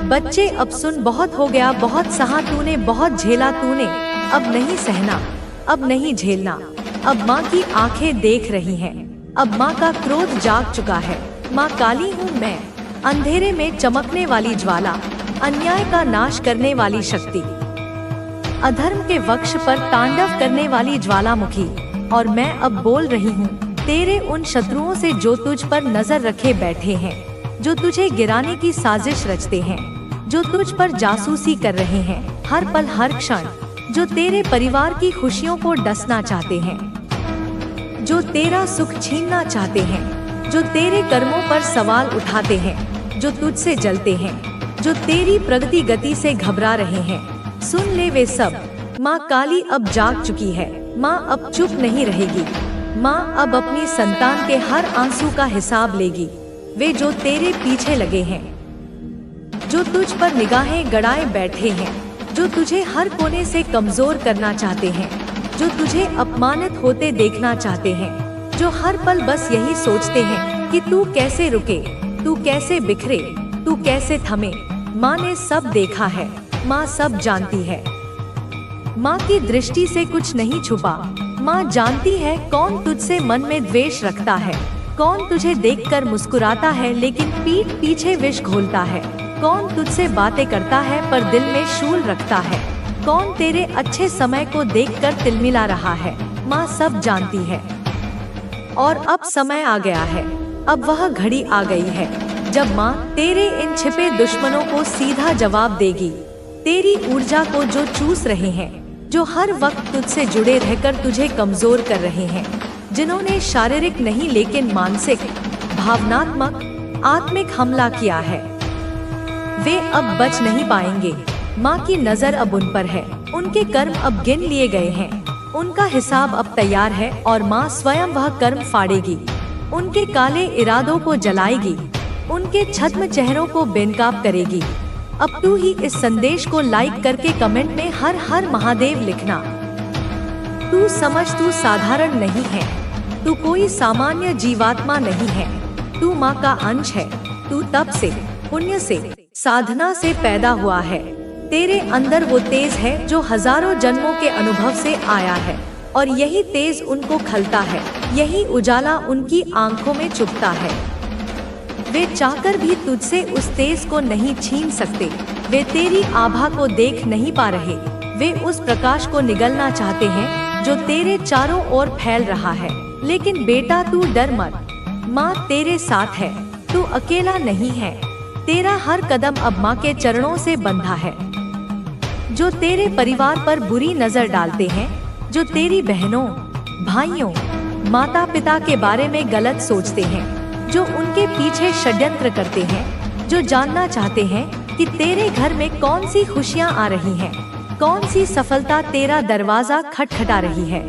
बच्चे अब सुन, बहुत हो गया, बहुत सहा तूने, बहुत झेला तूने, अब नहीं सहना, अब नहीं झेलना। अब माँ की आंखें देख रही हैं, अब माँ का क्रोध जाग चुका है। माँ काली हूँ मैं, अंधेरे में चमकने वाली ज्वाला, अन्याय का नाश करने वाली शक्ति, अधर्म के वक्ष पर तांडव करने वाली ज्वालामुखी। और मैं अब बोल रही हूँ तेरे उन शत्रुओं से जो तुझ पर नजर रखे बैठे हैं, जो तुझे गिराने की साजिश रचते हैं, जो तुझ पर जासूसी कर रहे हैं हर पल हर क्षण, जो तेरे परिवार की खुशियों को डसना चाहते हैं, जो तेरा सुख छीनना चाहते हैं, जो तेरे कर्मों पर सवाल उठाते हैं, जो तुझसे जलते हैं, जो तेरी प्रगति गति से घबरा रहे हैं, सुन ले वे सब। माँ काली अब जाग चुकी है। माँ अब चुप नहीं रहेगी। माँ अब अपनी संतान के हर आंसू का हिसाब लेगी। वे जो तेरे पीछे लगे हैं, जो तुझ पर निगाहें गड़ाए बैठे हैं, जो तुझे हर कोने से कमजोर करना चाहते हैं, जो तुझे अपमानित होते देखना चाहते हैं, जो हर पल बस यही सोचते हैं कि तू कैसे रुके, तू कैसे बिखरे, तू कैसे थमे। माँ ने सब देखा है, माँ सब जानती है। माँ की दृष्टि से कुछ नहीं छुपा। माँ जानती है कौन तुझसे मन में द्वेष रखता है, कौन तुझे देखकर मुस्कुराता है लेकिन पीठ पीछे विष घोलता है, कौन तुझसे बातें करता है पर दिल में शूल रखता है, कौन तेरे अच्छे समय को देखकर तिलमिला रहा है। माँ सब जानती है। और अब समय आ गया है, अब वह घड़ी आ गई है जब माँ तेरे इन छिपे दुश्मनों को सीधा जवाब देगी। तेरी ऊर्जा को जो चूस रहे हैं, जो हर वक्त तुझसे जुड़े रहकर तुझे कमजोर कर रहे हैं, जिन्होंने शारीरिक नहीं लेकिन मानसिक, भावनात्मक, आत्मिक हमला किया है, वे अब बच नहीं पाएंगे। माँ की नजर अब उन पर है। उनके कर्म अब गिन लिए गए हैं, उनका हिसाब अब तैयार है और माँ स्वयं वह कर्म फाड़ेगी, उनके काले इरादों को जलाएगी, उनके छद्म चेहरों को बेनकाब करेगी। अब तू ही इस संदेश को लाइक करके कमेंट में हर हर महादेव लिखना। तू समझ, तू साधारण नहीं है, तू कोई सामान्य जीवात्मा नहीं है, तू माँ का अंश है। तू तप से, पुण्य से, साधना से पैदा हुआ है। तेरे अंदर वो तेज है जो हजारों जन्मों के अनुभव से आया है और यही तेज उनको खलता है, यही उजाला उनकी आंखों में चुभता है। वे चाहकर भी तुझसे उस तेज को नहीं छीन सकते। वे तेरी आभा को देख नहीं पा रहे। वे उस प्रकाश को निगलना चाहते हैं जो तेरे चारों ओर फैल रहा है। लेकिन बेटा तू डर मत, माँ तेरे साथ है, तू अकेला नहीं है। तेरा हर कदम अब माँ के चरणों से बंधा है। जो तेरे परिवार पर बुरी नजर डालते हैं, जो तेरी बहनों, भाइयों, माता पिता के बारे में गलत सोचते हैं, जो उनके पीछे षड्यंत्र करते हैं, जो जानना चाहते हैं कि तेरे घर में कौन सी खुशियां आ रही हैं, कौन सी सफलता तेरा दरवाजा खटखटा रही है,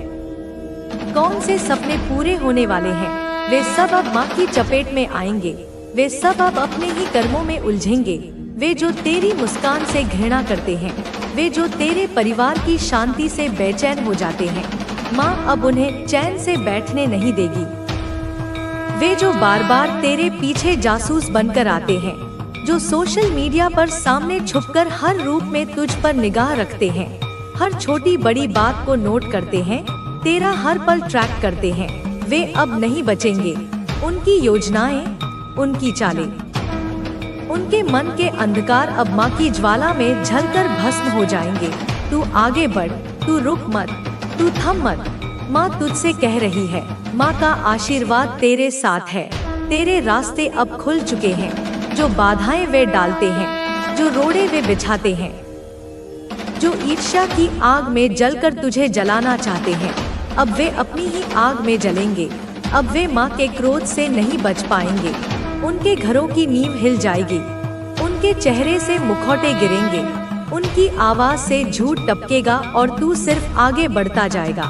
कौन से सपने पूरे होने वाले हैं, वे सब अब माँ की चपेट में आएंगे। वे सब अब अपने ही कर्मों में उलझेंगे। वे जो तेरी मुस्कान से घृणा करते हैं, वे जो तेरे परिवार की शांति से बेचैन हो जाते हैं, माँ अब उन्हें चैन से बैठने नहीं देगी। वे जो बार बार तेरे पीछे जासूस बनकर आते हैं, जो सोशल मीडिया पर सामने छुपकर हर रूप में तुझ पर निगाह रखते हैं, हर छोटी बड़ी बात को नोट करते हैं, तेरा हर पल ट्रैक करते हैं, वे अब नहीं बचेंगे। उनकी योजनाएं, उनकी चालें, उनके मन के अंधकार अब माँ की ज्वाला में जलकर भस्म हो जाएंगे। तू आगे बढ़, तू रुक मत, तू थम मत। माँ तुझसे कह रही है, माँ का आशीर्वाद तेरे साथ है। तेरे रास्ते अब खुल चुके हैं। जो बाधाएं वे डालते हैं, जो रोड़े वे बिछाते हैं, जो ईर्ष्या की आग में जलकर तुझे जलाना चाहते हैं, अब वे अपनी ही आग में जलेंगे। अब वे माँ के क्रोध से नहीं बच पाएंगे। उनके घरों की नींव हिल जाएगी, उनके चेहरे से मुखौटे गिरेंगे, उनकी आवाज से झूठ टपकेगा और तू सिर्फ आगे बढ़ता जाएगा।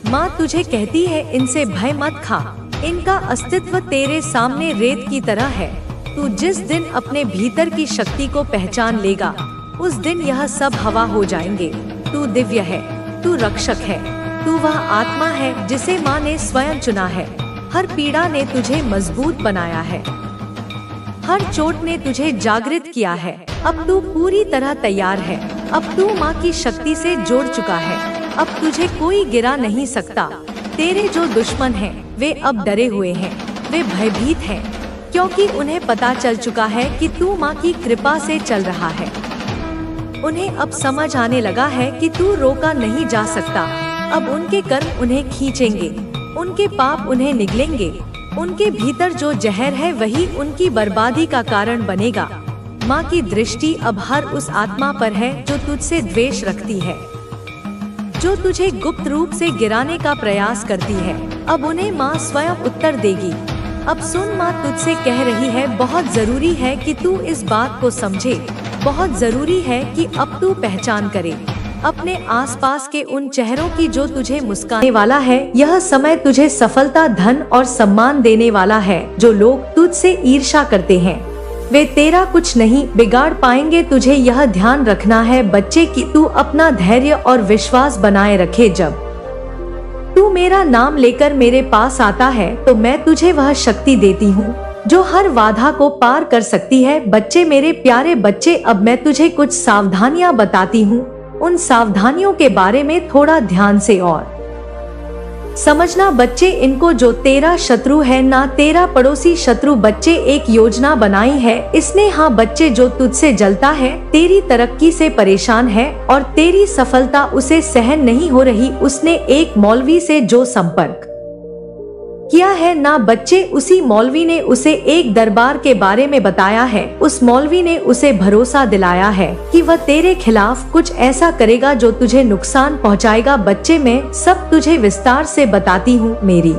माँ तुझे कहती है, इनसे भय मत खा, इनका अस्तित्व तेरे सामने रेत की तरह है। तू जिस दिन अपने भीतर की शक्ति को पहचान लेगा, उस दिन यह सब हवा हो जाएंगे। तू दिव्य है, तू रक्षक है, तू वह आत्मा है जिसे माँ ने स्वयं चुना है। हर पीड़ा ने तुझे मजबूत बनाया है, हर चोट ने तुझे जागृत किया है। अब तू पूरी तरह तैयार है। अब तू माँ की शक्ति से जोड़ चुका है। अब तुझे कोई गिरा नहीं सकता। तेरे जो दुश्मन हैं, वे अब डरे हुए हैं, वे भयभीत हैं, क्योंकि उन्हें पता चल चुका है कि तू माँ की कृपा से चल रहा है। उन्हें अब समझ आने लगा है कि तू रोका नहीं जा सकता। अब उनके कर्म उन्हें खींचेंगे, उनके पाप उन्हें निगलेंगे। उनके भीतर जो जहर है वही उनकी बर्बादी का कारण बनेगा। माँ की दृष्टि अब हर उस आत्मा पर है जो तुझसे द्वेष रखती है, जो तुझे गुप्त रूप से गिराने का प्रयास करती है। अब उन्हें माँ स्वयं उत्तर देगी। अब सुन, माँ तुझसे कह रही है, बहुत जरूरी है कि तू इस बात को समझे। बहुत जरूरी है कि अब तू पहचान करे अपने आसपास के उन चेहरों की जो तुझे मुस्काने वाला है। यह समय तुझे सफलता, धन और सम्मान देने वाला है। जो लोग तुझसे ईर्ष्या करते हैं, वे तेरा कुछ नहीं बिगाड़ पाएंगे। तुझे यह ध्यान रखना है बच्चे कि तू अपना धैर्य और विश्वास बनाए रखे। जब तू मेरा नाम लेकर मेरे पास आता है तो मैं तुझे वह शक्ति देती हूँ जो हर बाधा को पार कर सकती है। बच्चे, मेरे प्यारे बच्चे, अब मैं तुझे कुछ सावधानियाँ बताती हूँ। उन सावधानियों के बारे में थोड़ा ध्यान से और समझना बच्चे। इनको जो तेरा शत्रु है ना तेरा पड़ोसी शत्रु, बच्चे एक योजना बनाई है इसने। हाँ बच्चे, जो तुझसे जलता है, तेरी तरक्की से परेशान है और तेरी सफलता उसे सहन नहीं हो रही, उसने एक मौलवी से जो संपर्क किया है ना बच्चे, उसी मौलवी ने उसे एक दरबार के बारे में बताया है। उस मौलवी ने उसे भरोसा दिलाया है कि वह तेरे खिलाफ कुछ ऐसा करेगा जो तुझे नुकसान पहुंचाएगा। बच्चे, मैं सब तुझे विस्तार से बताती हूँ, मेरी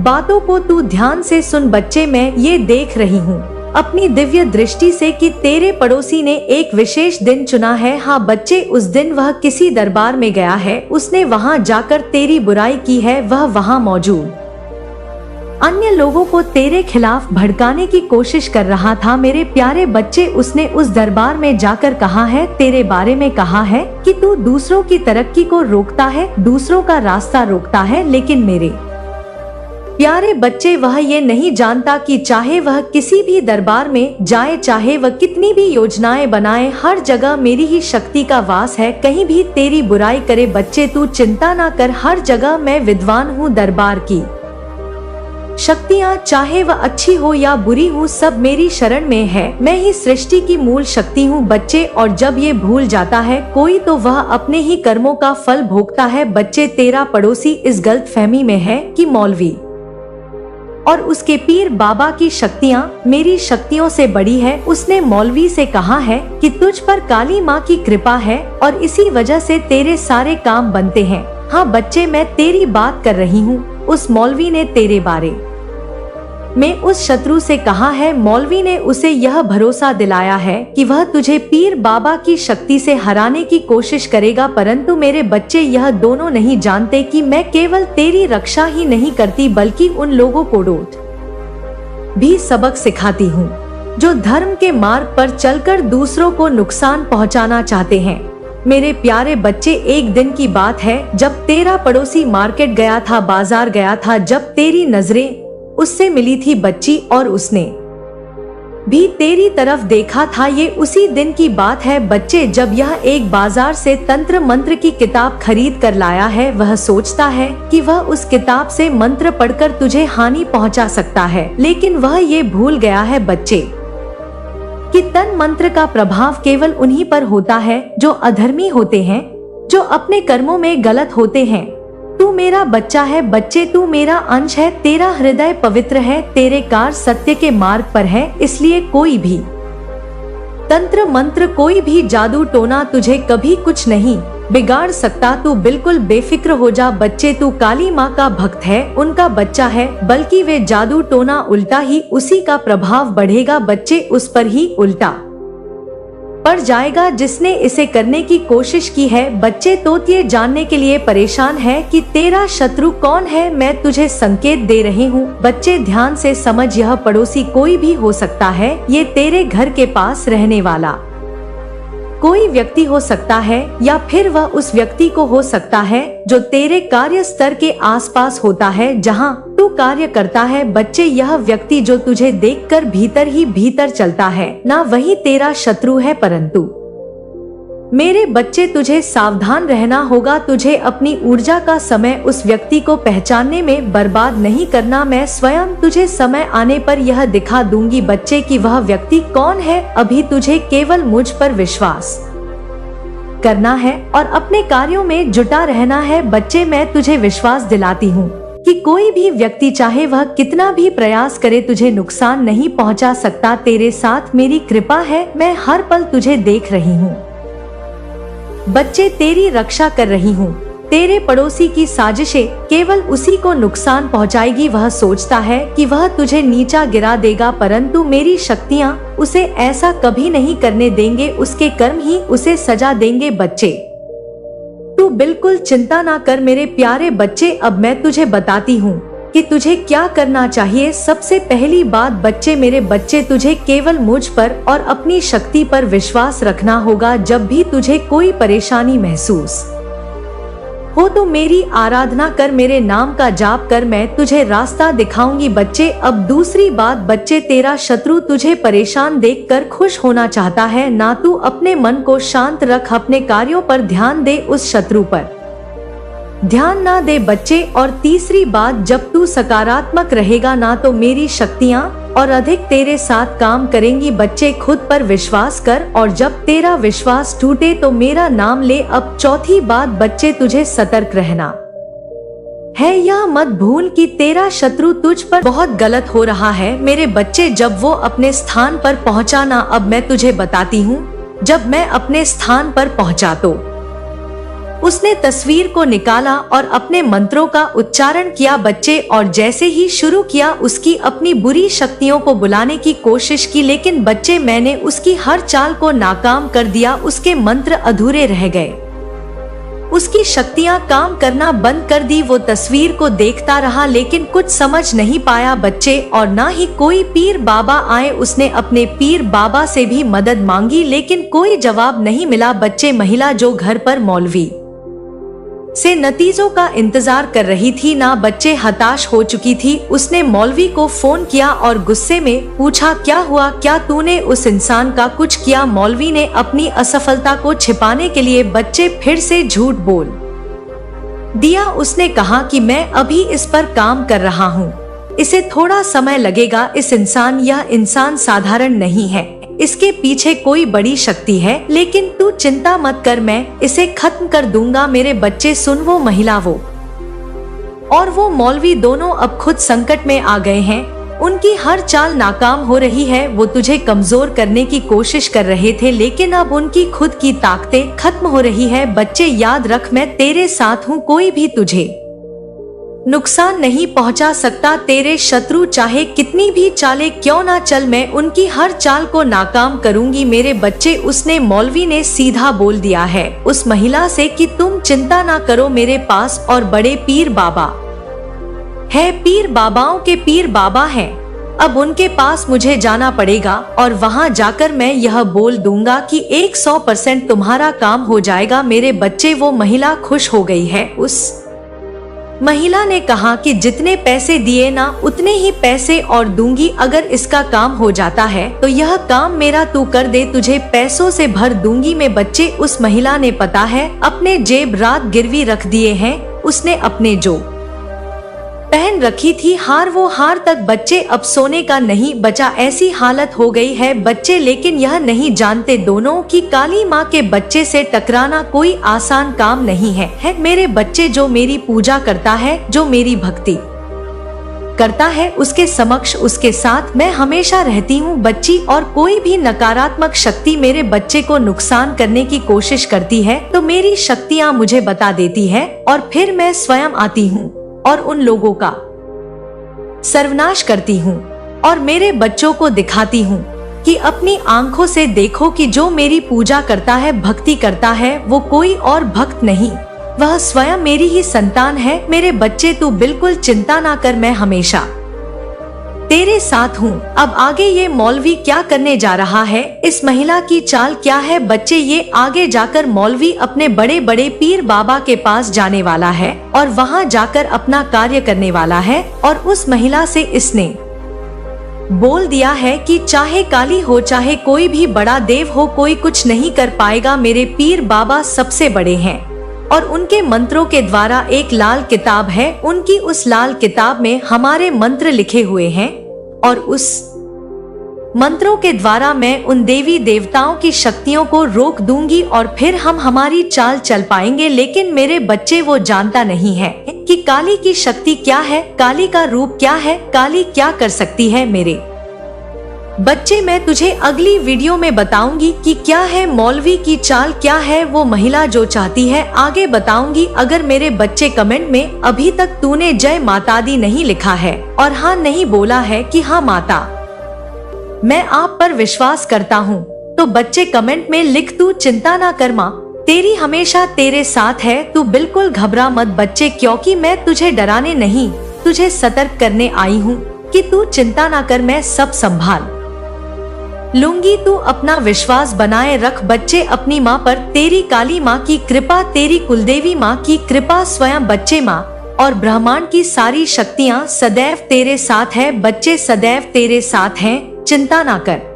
बातों को तू ध्यान से सुन। बच्चे, मैं ये देख रही हूँ अपनी दिव्य दृष्टि से कि तेरे पड़ोसी ने एक विशेष दिन चुना है। हाँ बच्चे, उस दिन वह किसी दरबार में गया है, उसने वहाँ जाकर तेरी बुराई की है। वह वहाँ मौजूद अन्य लोगों को तेरे खिलाफ भड़काने की कोशिश कर रहा था। मेरे प्यारे बच्चे, उसने उस दरबार में जाकर कहा है, तेरे बारे में कहा है कि तू दूसरों की तरक्की को रोकता है, दूसरों का रास्ता रोकता है। लेकिन मेरे प्यारे बच्चे, वह ये नहीं जानता कि चाहे वह किसी भी दरबार में जाए, चाहे वह कितनी भी योजनाएं बनाए, हर जगह मेरी ही शक्ति का वास है, कहीं भी तेरी बुराई करे। बच्चे, तू चिंता ना कर, हर जगह मैं विद्वान हूँ। दरबार की शक्तियाँ, चाहे वह अच्छी हो या बुरी हो, सब मेरी शरण में है। मैं ही सृष्टि की मूल शक्ति हूँ बच्चे। और जब ये भूल जाता है कोई तो वह अपने ही कर्मों का फल भोगता है। बच्चे, तेरा पड़ोसी इस गलतफहमी में है कि मौलवी और उसके पीर बाबा की शक्तियाँ मेरी शक्तियों से बड़ी है। उसने मौलवी से कहा है कि तुझ पर काली माँ की कृपा है और इसी वजह से तेरे सारे काम बनते हैं। हाँ बच्चे, मैं तेरी बात कर रही हूँ। उस मौलवी ने तेरे बारे में उस शत्रु से कहा है। मौलवी ने उसे यह भरोसा दिलाया है कि वह तुझे पीर बाबा की शक्ति से हराने की कोशिश करेगा। परंतु मेरे बच्चे, यह दोनों नहीं जानते कि मैं केवल तेरी रक्षा ही नहीं करती बल्कि उन लोगों को डोट भी सबक सिखाती हूँ जो धर्म के मार्ग पर चलकर दूसरों को नुकसान पहुँचाना चाहते हैं। मेरे प्यारे बच्चे, एक दिन की बात है जब तेरा पड़ोसी मार्केट गया था, बाजार गया था, जब तेरी नजरें उससे मिली थी बच्ची और उसने भी तेरी तरफ देखा था। ये उसी दिन की बात है बच्चे जब यह एक बाजार से तंत्र मंत्र की किताब खरीद कर लाया है। वह सोचता है कि वह उस किताब से मंत्र पढ़कर तुझे हानि पहुंचा सकता है, लेकिन वह ये भूल गया है बच्चे कि तन मंत्र का प्रभाव केवल उन्हीं पर होता है जो अधर्मी होते हैं, जो अपने कर्मों में गलत होते हैं। तू मेरा बच्चा है बच्चे, तू मेरा अंश है, तेरा हृदय पवित्र है, तेरे कार्य सत्य के मार्ग पर है, इसलिए कोई भी तंत्र मंत्र, कोई भी जादू टोना तुझे कभी कुछ नहीं बिगाड़ सकता। तू बिल्कुल बेफिक्र हो जा बच्चे, तू काली माँ का भक्त है, उनका बच्चा है, बल्कि वे जादू टोना उल्टा ही उसी का प्रभाव बढ़ेगा बच्चे, उस पर ही उल्टा पड़ जाएगा जिसने इसे करने की कोशिश की है। बच्चे, तो ये जानने के लिए परेशान है कि तेरा शत्रु कौन है। मैं तुझे संकेत दे रही हूँ बच्चे, ध्यान से समझ। यह पड़ोसी कोई भी हो सकता है, ये तेरे घर के पास रहने वाला कोई व्यक्ति हो सकता है, या फिर वह उस व्यक्ति को हो सकता है जो तेरे कार्य स्तर के आसपास होता है, जहाँ तू कार्य करता है बच्चे। यह व्यक्ति जो तुझे देखकर भीतर ही भीतर चलता है ना वही तेरा शत्रु है, परंतु मेरे बच्चे तुझे सावधान रहना होगा। तुझे अपनी ऊर्जा का समय उस व्यक्ति को पहचानने में बर्बाद नहीं करना। मैं स्वयं तुझे समय आने पर यह दिखा दूंगी बच्चे कि वह व्यक्ति कौन है। अभी तुझे केवल मुझ पर विश्वास करना है और अपने कार्यों में जुटा रहना है बच्चे। मैं तुझे विश्वास दिलाती हूँ कि कोई भी व्यक्ति चाहे वह कितना भी प्रयास करे तुझे नुकसान नहीं पहुँचा सकता। तेरे साथ मेरी कृपा है, मैं हर पल तुझे देख रही हूँ बच्चे, तेरी रक्षा कर रही हूँ। तेरे पड़ोसी की साजिशें केवल उसी को नुकसान पहुँचाएगी। वह सोचता है कि वह तुझे नीचा गिरा देगा, परंतु मेरी शक्तियाँ उसे ऐसा कभी नहीं करने देंगे। उसके कर्म ही उसे सजा देंगे। बच्चे, तू बिल्कुल चिंता ना कर मेरे प्यारे बच्चे। अब मैं तुझे बताती हूँ कि तुझे क्या करना चाहिए। सबसे पहली बात बच्चे, मेरे बच्चे, तुझे केवल मुझ पर और अपनी शक्ति पर विश्वास रखना होगा। जब भी तुझे कोई परेशानी महसूस हो तो मेरी आराधना कर, मेरे नाम का जाप कर, मैं तुझे रास्ता दिखाऊंगी बच्चे। अब दूसरी बात बच्चे, तेरा शत्रु तुझे परेशान देखकर खुश होना चाहता है ना। तू अपने मन को शांत रख, अपने कार्यों पर ध्यान दे, उस शत्रु पर ध्यान ना दे बच्चे। और तीसरी बात, जब तू सकारात्मक रहेगा ना तो मेरी शक्तियाँ और अधिक तेरे साथ काम करेंगी बच्चे। खुद पर विश्वास कर और जब तेरा विश्वास टूटे तो मेरा नाम ले। अब चौथी बात बच्चे, तुझे सतर्क रहना है। यह मत भूल कि तेरा शत्रु तुझ पर बहुत गलत हो रहा है मेरे बच्चे। जब वो अपने स्थान पर पहुंचा ना, अब मैं तुझे बताती हूँ, जब मैं अपने स्थान पर पहुंचा तो उसने तस्वीर को निकाला और अपने मंत्रों का उच्चारण किया बच्चे। और जैसे ही शुरू किया उसकी अपनी बुरी शक्तियों को बुलाने की कोशिश की, लेकिन बच्चे मैंने उसकी हर चाल को नाकाम कर दिया। उसके मंत्र अधूरे रह गए, उसकी शक्तियां काम करना बंद कर दी। वो तस्वीर को देखता रहा लेकिन कुछ समझ नहीं पाया बच्चे, और ना ही कोई पीर बाबा आए। उसने अपने पीर बाबा से भी मदद मांगी लेकिन कोई जवाब नहीं मिला बच्चे। महिला जो घर पर मौलवी से नतीजों का इंतजार कर रही थी ना बच्चे, हताश हो चुकी थी। उसने मौलवी को फोन किया और गुस्से में पूछा, क्या हुआ, क्या तूने उस इंसान का कुछ किया? मौलवी ने अपनी असफलता को छिपाने के लिए बच्चे फिर से झूठ बोल दिया। उसने कहा कि मैं अभी इस पर काम कर रहा हूँ, इसे थोड़ा समय लगेगा। यह इंसान साधारण नहीं है, इसके पीछे कोई बड़ी शक्ति है, लेकिन तू चिंता मत कर, मैं इसे खत्म कर दूंगा। मेरे बच्चे सुन, वो महिला और वो मौलवी दोनों अब खुद संकट में आ गए हैं। उनकी हर चाल नाकाम हो रही है। वो तुझे कमजोर करने की कोशिश कर रहे थे लेकिन अब उनकी खुद की ताकतें खत्म हो रही है। बच्चे याद रख, मैं तेरे साथ हूँ, कोई भी तुझे नुकसान नहीं पहुंचा सकता। तेरे शत्रु चाहे कितनी भी चालें क्यों ना चल, मैं उनकी हर चाल को नाकाम करूंगी मेरे बच्चे। उसने मौलवी ने सीधा बोल दिया है उस महिला से कि तुम चिंता ना करो, मेरे पास और बड़े पीर बाबा है, पीर बाबाओं के पीर बाबा हैं। अब उनके पास मुझे जाना पड़ेगा और वहां जाकर मैं यह बोल दूंगा कि 100% तुम्हारा काम हो जाएगा मेरे बच्चे। वो महिला खुश हो गई है। उस महिला ने कहा कि जितने पैसे दिए ना उतने ही पैसे और दूंगी। अगर इसका काम हो जाता है तो यह काम मेरा तू कर दे, तुझे पैसों से भर दूंगी मैं बच्चे। उस महिला ने पता है अपने जेब रात गिरवी रख दिए हैं। उसने अपने जो पहन रखी थी वो हार तक बच्चे अब सोने का नहीं बचा, ऐसी हालत हो गई है बच्चे। लेकिन यह नहीं जानते दोनों कि काली माँ के बच्चे से टकराना कोई आसान काम नहीं है मेरे बच्चे। जो मेरी पूजा करता है, जो मेरी भक्ति करता है, उसके समक्ष, उसके साथ मैं हमेशा रहती हूँ बच्ची। और कोई भी नकारात्मक शक्ति मेरे बच्चे को नुकसान करने की कोशिश करती है तो मेरी शक्तियाँ मुझे बता देती है और फिर मैं स्वयं आती हूँ और उन लोगों का सर्वनाश करती हूँ और मेरे बच्चों को दिखाती हूँ कि अपनी आंखों से देखो कि जो मेरी पूजा करता है, भक्ति करता है, वो कोई और भक्त नहीं, वह स्वयं मेरी ही संतान है। मेरे बच्चे तू बिल्कुल चिंता ना कर, मैं हमेशा तेरे साथ हूँ। अब आगे ये मौलवी क्या करने जा रहा है, इस महिला की चाल क्या है बच्चे, ये आगे जाकर मौलवी अपने बड़े बड़े पीर बाबा के पास जाने वाला है और वहाँ जाकर अपना कार्य करने वाला है। और उस महिला से इसने बोल दिया है कि चाहे काली हो चाहे कोई भी बड़ा देव हो, कोई कुछ नहीं कर पाएगा, मेरे पीर बाबा सबसे बड़े हैं। और उनके मंत्रों के द्वारा एक लाल किताब है, उनकी उस लाल किताब में हमारे मंत्र लिखे हुए हैं और उस मंत्रों के द्वारा मैं उन देवी देवताओं की शक्तियों को रोक दूंगी और फिर हम हमारी चाल चल पाएंगे। लेकिन मेरे बच्चे वो जानता नहीं है कि काली की शक्ति क्या है, काली का रूप क्या है, काली क्या कर सकती है। मेरे बच्चे मैं तुझे अगली वीडियो में बताऊंगी कि क्या है मौलवी की चाल, क्या है वो महिला जो चाहती है, आगे बताऊंगी। अगर मेरे बच्चे कमेंट में अभी तक तूने जय माता दी नहीं लिखा है और हाँ नहीं बोला है कि हाँ माता मैं आप पर विश्वास करता हूँ, तो बच्चे कमेंट में लिख तू चिंता ना कर माँ तेरी हमेशा तेरे साथ है, तू बिल्कुल घबरा मत बच्चे, क्योंकि मैं तुझे डराने नहीं तुझे सतर्क करने आई हूँ कि तू चिंता ना कर, मैं सब संभाल लूंगी, तू अपना विश्वास बनाए रख बच्चे अपनी माँ पर। तेरी काली माँ की कृपा, तेरी कुलदेवी माँ की कृपा, स्वयं बच्चे माँ और ब्रह्मांड की सारी शक्तियाँ सदैव तेरे साथ है बच्चे, सदैव तेरे साथ हैं, चिंता ना कर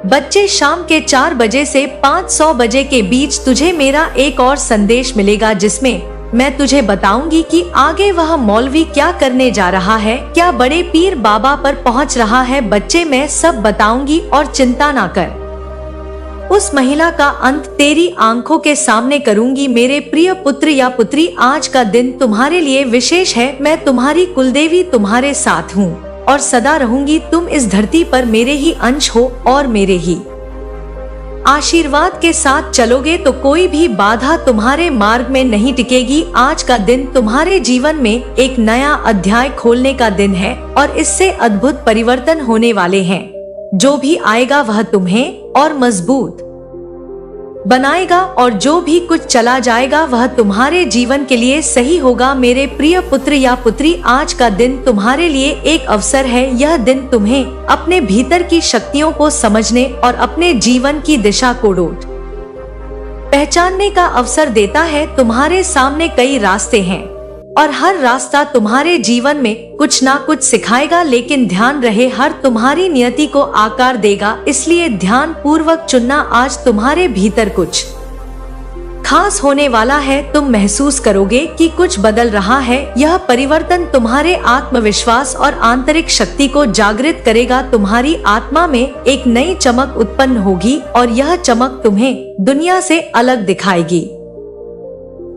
बच्चे। शाम के 4 बजे से 500 बजे के बीच तुझे मेरा एक और संदेश मिलेगा जिसमें मैं तुझे बताऊंगी कि आगे वह मौलवी क्या करने जा रहा है, क्या बड़े पीर बाबा पर पहुंच रहा है बच्चे, मैं सब बताऊंगी और चिंता ना कर। उस महिला का अंत तेरी आंखों के सामने करूंगी। मेरे प्रिय पुत्र या पुत्री, आज का दिन तुम्हारे लिए विशेष है। मैं तुम्हारी कुलदेवी तुम्हारे साथ हूँ और सदा रहूंगी। तुम इस धरती पर मेरे ही अंश हो और मेरे ही आशीर्वाद के साथ चलोगे तो कोई भी बाधा तुम्हारे मार्ग में नहीं टिकेगी। आज का दिन तुम्हारे जीवन में एक नया अध्याय खोलने का दिन है और इससे अद्भुत परिवर्तन होने वाले हैं। जो भी आएगा वह तुम्हें और मजबूत बनाएगा और जो भी कुछ चला जाएगा वह तुम्हारे जीवन के लिए सही होगा। मेरे प्रिय पुत्र या पुत्री, आज का दिन तुम्हारे लिए एक अवसर है। यह दिन तुम्हें अपने भीतर की शक्तियों को समझने और अपने जीवन की दिशा को पहचानने का अवसर देता है। तुम्हारे सामने कई रास्ते हैं और हर रास्ता तुम्हारे जीवन में कुछ ना कुछ सिखाएगा, लेकिन ध्यान रहे हर तुम्हारी नियति को आकार देगा। इसलिए ध्यान पूर्वक चुनना। आज तुम्हारे भीतर कुछ खास होने वाला है। तुम महसूस करोगे कि कुछ बदल रहा है। यह परिवर्तन तुम्हारे आत्मविश्वास और आंतरिक शक्ति को जागृत करेगा। तुम्हारी आत्मा में एक नई चमक उत्पन्न होगी और यह चमक तुम्हें दुनिया से अलग दिखाएगी।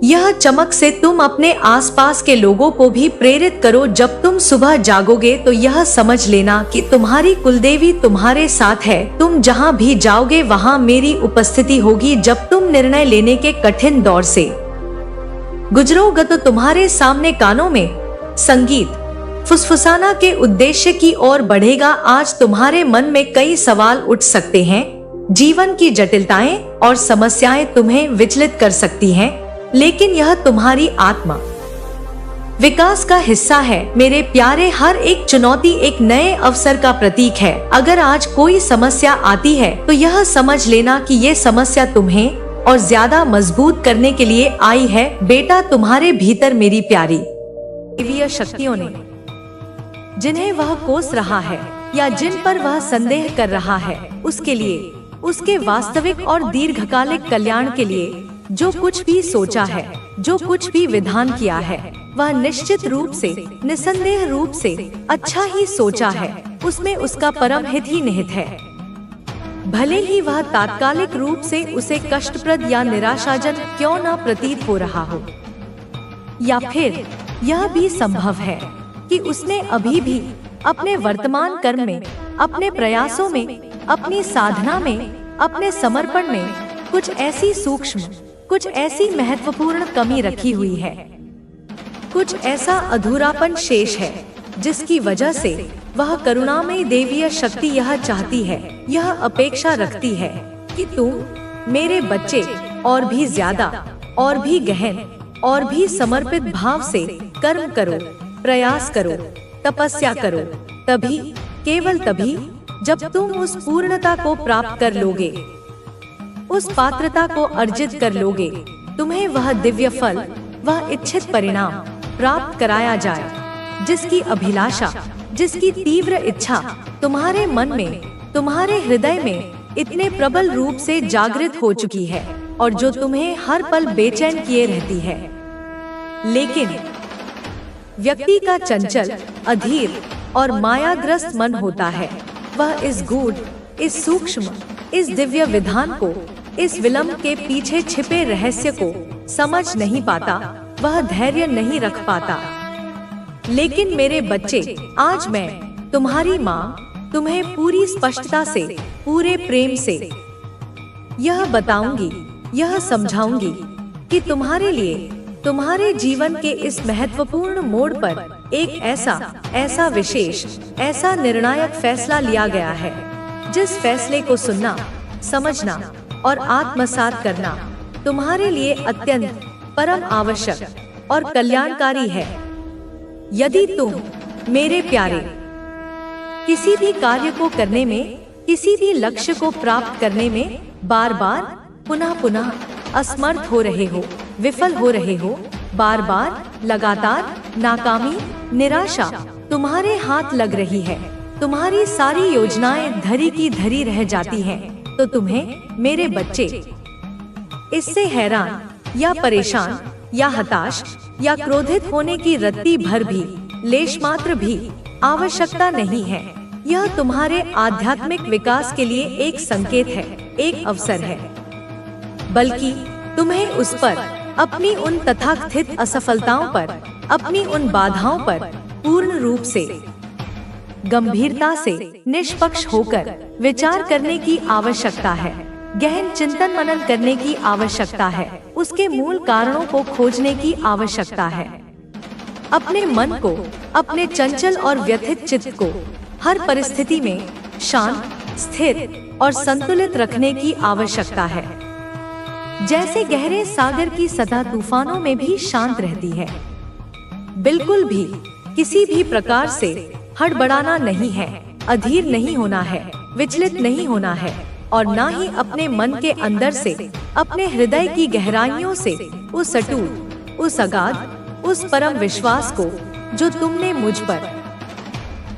यह चमक से तुम अपने आसपास के लोगों को भी प्रेरित करो। जब तुम सुबह जागोगे तो यह समझ लेना कि तुम्हारी कुलदेवी तुम्हारे साथ है। तुम जहाँ भी जाओगे वहाँ मेरी उपस्थिति होगी। जब तुम निर्णय लेने के कठिन दौर से गुजरोगे तो तुम्हारे सामने कानों में संगीत फुसफुसाना के उद्देश्य की ओर बढ़ेगा। आज तुम्हारे मन में कई सवाल उठ सकते हैं। जीवन की जटिलताएं और समस्याएं तुम्हें विचलित कर सकती हैं, लेकिन यह तुम्हारी आत्मा विकास का हिस्सा है। मेरे प्यारे, हर एक चुनौती एक नए अवसर का प्रतीक है। अगर आज कोई समस्या आती है तो यह समझ लेना कि ये समस्या तुम्हें और ज्यादा मजबूत करने के लिए आई है। बेटा, तुम्हारे भीतर मेरी प्यारी दैवीय शक्तियों ने जिन्हें वह कोस रहा है या जिन पर वह संदेह कर रहा है, उसके लिए, उसके वास्तविक और दीर्घकालिक कल्याण के लिए जो कुछ भी सोचा है, जो कुछ भी विधान किया है, वह निश्चित रूप से, निसंदेह रूप से अच्छा ही सोचा है। उसमें उसका परम हित ही निहित है। भले ही वह तात्कालिक रूप से उसे कष्टप्रद या निराशाजनक क्यों न प्रतीत हो रहा हो, या फिर यह भी संभव है कि उसने अभी भी अपने वर्तमान कर्म में, अपने प्रयासों में, अपनी साधना में, अपने समर्पण में कुछ ऐसी सूक्ष्म, कुछ ऐसी महत्वपूर्ण कमी रखी हुई है। कुछ ऐसा अधूरापन शेष है जिसकी वजह से वह करुणामयी देवीय शक्ति यह चाहती है, यह अपेक्षा रखती है कि तुम मेरे बच्चे और भी ज्यादा, और भी गहन, और भी समर्पित भाव से कर्म करो, प्रयास करो, तपस्या करो। तभी, केवल तभी, जब तुम उस पूर्णता को प्राप्त कर लोगे, उस पात्रता को अर्जित कर लोगे, तुम्हें वह दिव्य फल, वह इच्छित परिणाम प्राप्त कराया जाए, जिसकी अभिलाषा, जिसकी तीव्र इच्छा तुम्हारे मन में, तुम्हारे हृदय में इतने प्रबल रूप से जागृत हो चुकी है और जो तुम्हें हर पल बेचैन किए रहती है। लेकिन व्यक्ति का चंचल, अधीर और मायाग्रस्त मन होता है। वह इस गूढ़, इस सूक्ष्म, इस दिव्य विधान को, इस विलंब के पीछे छिपे रहस्य को समझ नहीं पाता, वह धैर्य नहीं रख पाता। लेकिन मेरे बच्चे, आज मैं तुम्हारी माँ तुम्हें पूरी स्पष्टता से, पूरे प्रेम से यह बताऊंगी, यह समझाऊंगी कि तुम्हारे लिए, तुम्हारे जीवन के इस महत्वपूर्ण मोड़ पर एक ऐसा विशेष, ऐसा निर्णायक फैसला लिया गया है, जिस फैसले को सुनना, समझना और आत्मसात करना तुम्हारे लिए अत्यंत परम आवश्यक और कल्याणकारी है। यदि तुम, मेरे प्यारे, किसी भी कार्य को करने में, किसी भी लक्ष्य को प्राप्त करने में बार बार, पुनः पुनः असमर्थ हो रहे हो, विफल हो रहे हो, बार बार, लगातार नाकामी, निराशा तुम्हारे हाथ लग रही है, तुम्हारी सारी योजनाएं धरी की धरी रह जाती हैं, तो तुम्हें, मेरे बच्चे, इससे हैरान या परेशान या हताश या क्रोधित होने की रत्ती भर भी, लेश मात्र भी आवश्यकता नहीं है। यह तुम्हारे आध्यात्मिक विकास के लिए एक संकेत है, एक अवसर है। बल्कि तुम्हें उस पर, अपनी उन तथाकथित असफलताओं पर, अपनी उन बाधाओं पर पूर्ण रूप से, गंभीरता से, निष्पक्ष होकर विचार करने की आवश्यकता है। गहन चिंतन मनन करने की आवश्यकता है। उसके मूल कारणों को खोजने की आवश्यकता है। अपने मन को, अपने चंचल और व्यथित चित्त को हर परिस्थिति में शांत, स्थिर और संतुलित रखने की आवश्यकता है। जैसे गहरे सागर की सतह तूफानों में भी शांत रहती है। बिल्कुल भी किसी भी प्रकार से हड़बड़ाना नहीं है, अधीर नहीं होना है, विचलित नहीं होना है और ना ही अपने मन के अंदर से, अपने हृदय की गहराइयों से उस अटूट, उस अगाध, उस परम विश्वास को जो तुमने मुझ पर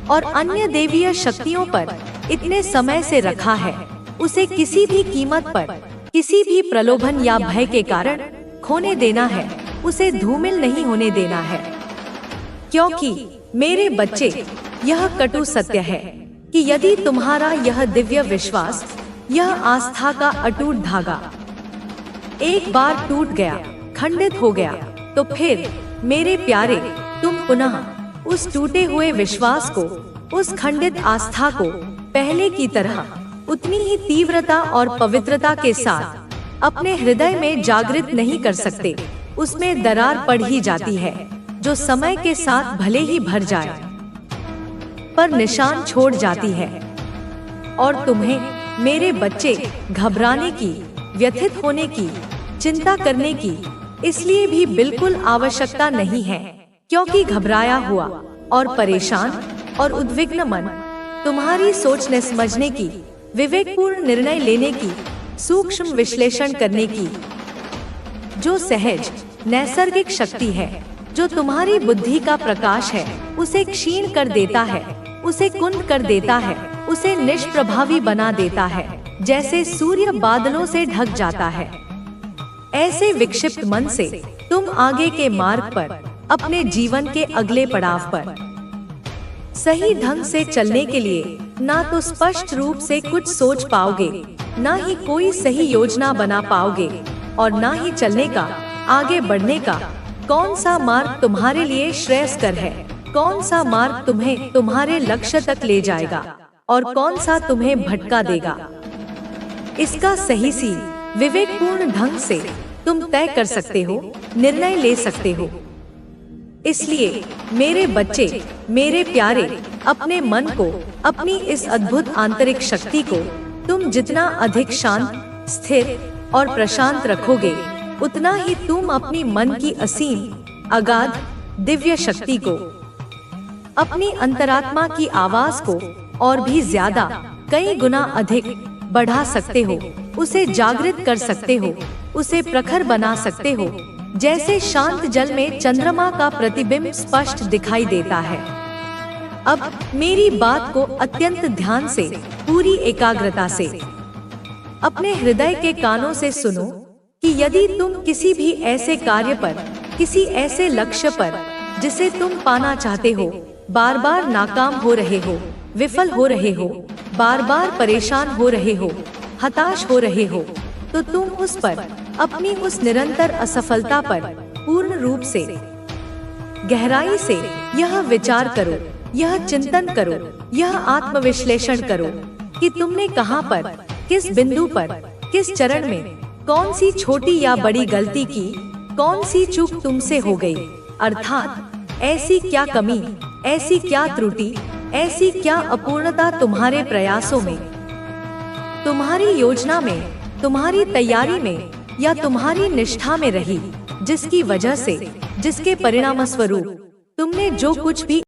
और अन्य देवीय शक्तियों पर इतने समय से रखा है, उसे किसी भी कीमत पर, किसी भी प्रलोभन या भय के कारण खोने देना है, उसे धूमिल नहीं होने देना है। क्योंकि मेरे बच्चे, यह कटु सत्य है कि यदि तुम्हारा यह दिव्य विश्वास, यह आस्था का अटूट धागा एक बार टूट गया, खंडित हो गया, तो फिर मेरे प्यारे, तुम पुनः उस टूटे हुए विश्वास को, उस खंडित आस्था को पहले की तरह उतनी ही तीव्रता और पवित्रता के साथ अपने हृदय में जागृत नहीं कर सकते। उसमें दरार पड़ ही जाती है, जो समय के साथ भले ही भर जाए, पर निशान छोड़ जाती है। और तुम्हें, मेरे बच्चे, घबराने की, व्यथित होने की, चिंता करने की इसलिए भी बिल्कुल आवश्यकता नहीं है, क्योंकि घबराया हुआ और परेशान और उद्विग्न मन तुम्हारी सोचने, समझने की, विवेकपूर्ण निर्णय लेने की, सूक्ष्म विश्लेषण करने की जो सहज, नैसर्गिक शक्ति है, जो तुम्हारी बुद्धि का प्रकाश है, उसे क्षीण कर देता है, उसे कुंद कर देता है, उसे निष्प्रभावी बना देता है, जैसे सूर्य बादलों से ढक जाता है। ऐसे विक्षिप्त मन से तुम आगे के मार्ग पर, अपने जीवन के अगले पड़ाव पर सही ढंग से चलने के लिए ना तो स्पष्ट रूप से कुछ सोच पाओगे, ना ही कोई सही योजना बना पाओगे और ना ही चलने का, आगे बढ़ने का कौन सा मार्ग तुम्हारे लिए श्रेयस्कर है, कौन सा मार्ग तुम्हें तुम्हारे लक्ष्य तक ले जाएगा और कौन सा तुम्हें भटका देगा। इसका सही सी, विवेकपूर्ण ढंग से तुम तय कर सकते हो, निर्णय ले सकते हो। इसलिए मेरे बच्चे, मेरे प्यारे, अपने मन को, अपनी इस अद्भुत आंतरिक शक्ति को तुम जितना अधिक शांत, स्थिर और प्रशांत रखोगे, उतना ही तुम अपनी मन की असीम, अगाध, दिव्य शक्ति को अपनी अंतरात्मा की आवाज को और भी ज्यादा, कई गुना अधिक बढ़ा सकते हो, उसे जागृत कर सकते हो, उसे प्रखर बना सकते हो, जैसे शांत जल में चंद्रमा का प्रतिबिंब स्पष्ट दिखाई देता है। अब मेरी बात को अत्यंत ध्यान से, पूरी एकाग्रता से अपने हृदय के कानों से सुनो कि यदि तुम किसी भी ऐसे कार्य पर, किसी ऐसे लक्ष्य पर जिसे तुम पाना चाहते हो, बार बार नाकाम हो रहे हो, विफल हो रहे हो, बार बार परेशान हो रहे हो, हताश हो रहे हो, तो तुम उस पर, अपनी उस निरंतर असफलता पर पूर्ण रूप से, गहराई से यह विचार करो, यह चिंतन करो, यह आत्मविश्लेषण करो कि तुमने कहां पर, किस बिंदु पर, किस चरण में कौन सी छोटी या बड़ी गलती की, कौन सी चूक तुमसे हो गई, अर्थात ऐसी क्या कमी, ऐसी क्या त्रुटि, ऐसी क्या अपूर्णता तुम्हारे प्रयासों में, तुम्हारी योजना में, तुम्हारी तैयारी में या तुम्हारी निष्ठा में रही, जिसकी वजह से, जिसके परिणामस्वरूप तुमने जो कुछ भी